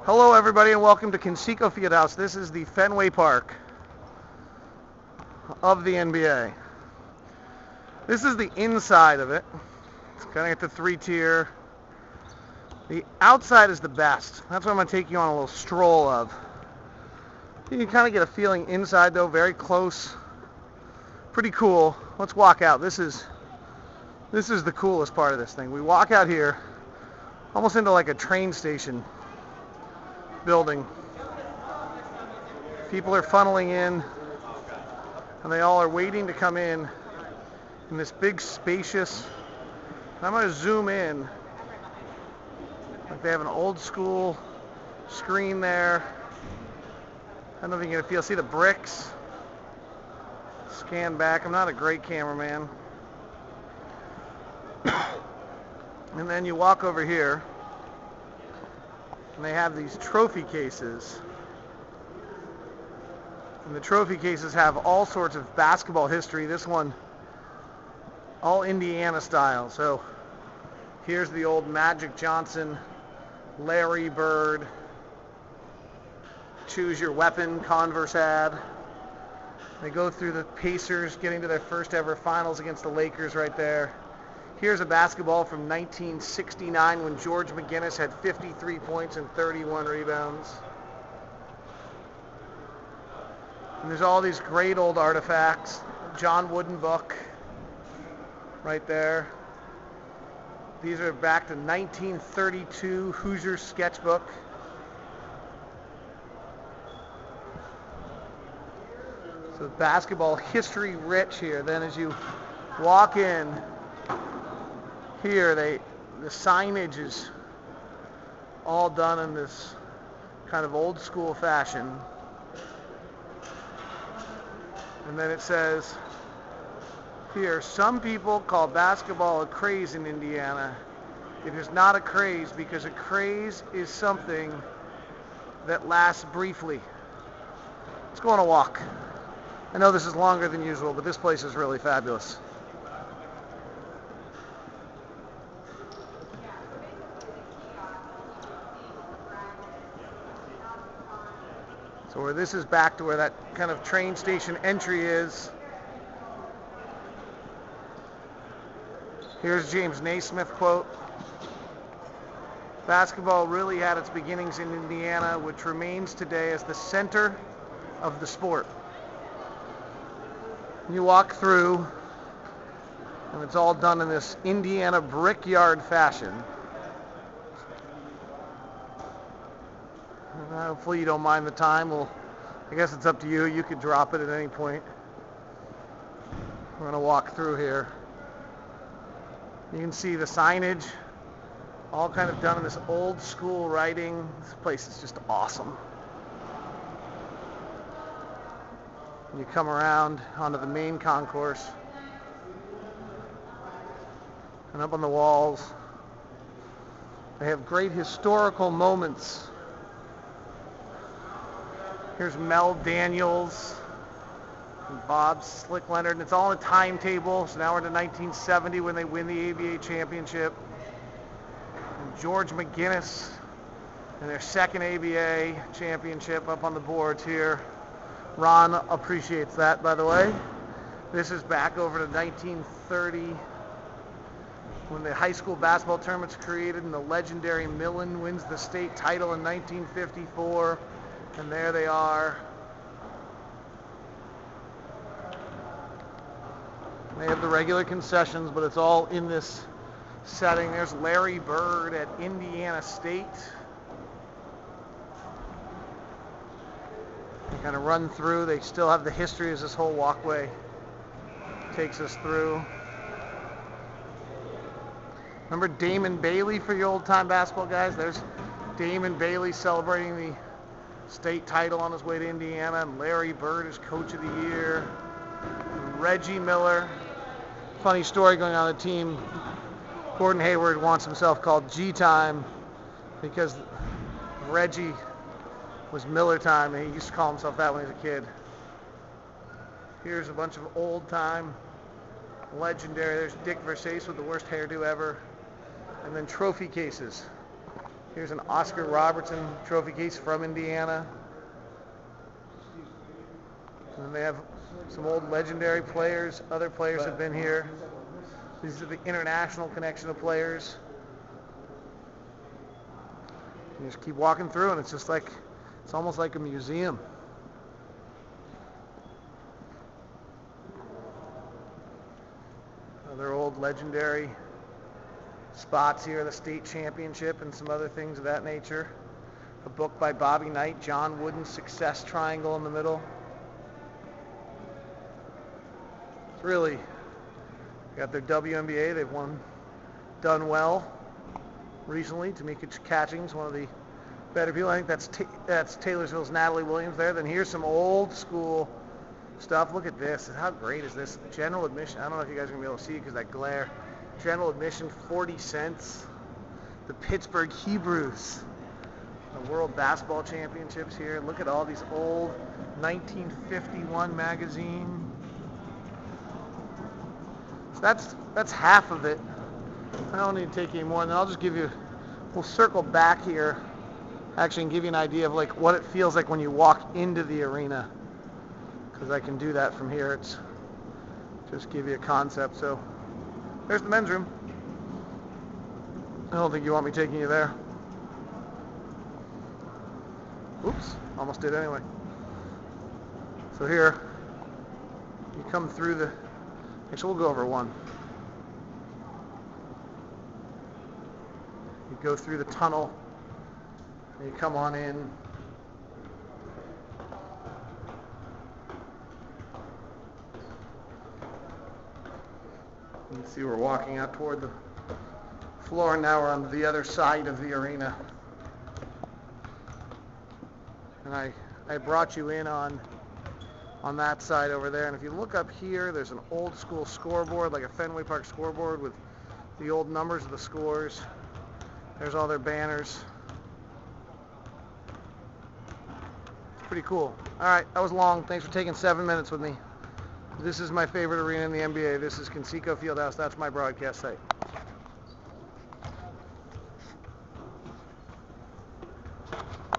Hello everybody and welcome to Conseco Fieldhouse. This is the Fenway Park of the NBA. This is the inside of it. It's kind of got the three-tier. The outside is the best. That's what I'm going to take you on a little stroll of. You can kind of get a feeling inside though, very close. Pretty cool. Let's walk out. This is the coolest part of this thing. We walk out here almost into like a train station building. People are funneling in and they all are waiting to come in this big spacious, I'm going to zoom in, like they have an old school screen there. I don't know if you can feel, see the bricks, scan back. I'm not a great cameraman. And then you walk over here and they have these trophy cases. And the trophy cases have all sorts of basketball history. This one, all Indiana style. So here's the old Magic Johnson, Larry Bird, Choose Your Weapon Converse ad. They go through the Pacers getting to their first ever finals against the Lakers right there. Here's a basketball from 1969 when George McGinnis had 53 points and 31 rebounds. And there's all these great old artifacts. John Wooden book right there. These are back to 1932 Hoosier sketchbook. So basketball history rich here. Then as you walk in, here the signage is all done in this kind of old school fashion. And then it says here, some people call basketball a craze in Indiana. It is not a craze because a craze is something that lasts briefly. Let's go on a walk. I know this is longer than usual, but this place is really fabulous. So where this is back to where that kind of train station entry is. Here's James Naismith quote. Basketball really had its beginnings in Indiana, which remains today as the center of the sport. You walk through, and it's all done in this Indiana brickyard fashion. Hopefully you don't mind the time. Well, I guess it's up to you. You could drop it at any point. We're going to walk through here. You can see the signage, all kind of done in this old school writing. This place is just awesome. You come around onto the main concourse, and up on the walls, they have great historical moments. Here's Mel Daniels and Bob Slick Leonard, and it's all on a timetable. So now we're to 1970 when they win the ABA championship. And George McGinnis and their second ABA championship up on the boards here. Ron appreciates that, by the way. This is back over to 1930 when the high school basketball tournament's created and the legendary Millen wins the state title in 1954. And there they are. They have the regular concessions, but it's all in this setting. There's Larry Bird at Indiana State. They kind of run through. They still have the history as this whole walkway takes us through. Remember Damon Bailey for your old-time basketball guys? There's Damon Bailey celebrating the state title on his way to Indiana, and Larry Bird is coach of the year. And Reggie Miller. Funny story going on the team. Gordon Hayward wants himself called G-Time because Reggie was Miller Time, and he used to call himself that when he was a kid. Here's a bunch of old-time legendary. There's Dick Versace with the worst hairdo ever. And then trophy cases. Here's an Oscar Robertson trophy case from Indiana. And then they have some old legendary players. Other players have been here. These are the international connection of players. You just keep walking through and it's just like, it's almost like a museum. Other old legendary spots here, the state championship and some other things of that nature. A book by Bobby Knight, John Wooden's Success Triangle in the middle. It's really got their WNBA. They've done well recently. Tamika Catchings, one of the better people. I think that's Taylorsville's Natalie Williams there. Then here's some old school stuff. Look at this. How great is this? General admission. I don't know if you guys are going to be able to see it because of that glare. General admission, 40 cents. The Pittsburgh Hebrews. The World Basketball Championships here. Look at all these old 1951 magazine. So that's half of it. I don't need to take any more, and then I'll just give you, we'll circle back here actually and give you an idea of like what it feels like when you walk into the arena, because I can do that from here. It's just give you a concept. So there's the men's room. I don't think you want me taking you there. Oops, almost did anyway. So here, you come through the, actually we'll go over one. You go through the tunnel, and you come on in. You can see we're walking out toward the floor, and now we're on the other side of the arena. And I brought you in on that side over there, and if you look up here, there's an old school scoreboard, like a Fenway Park scoreboard with the old numbers of the scores. There's all their banners. It's pretty cool. All right, that was long. Thanks for taking 7 minutes with me. This is my favorite arena in the NBA. This is Conseco Fieldhouse. That's my broadcast site.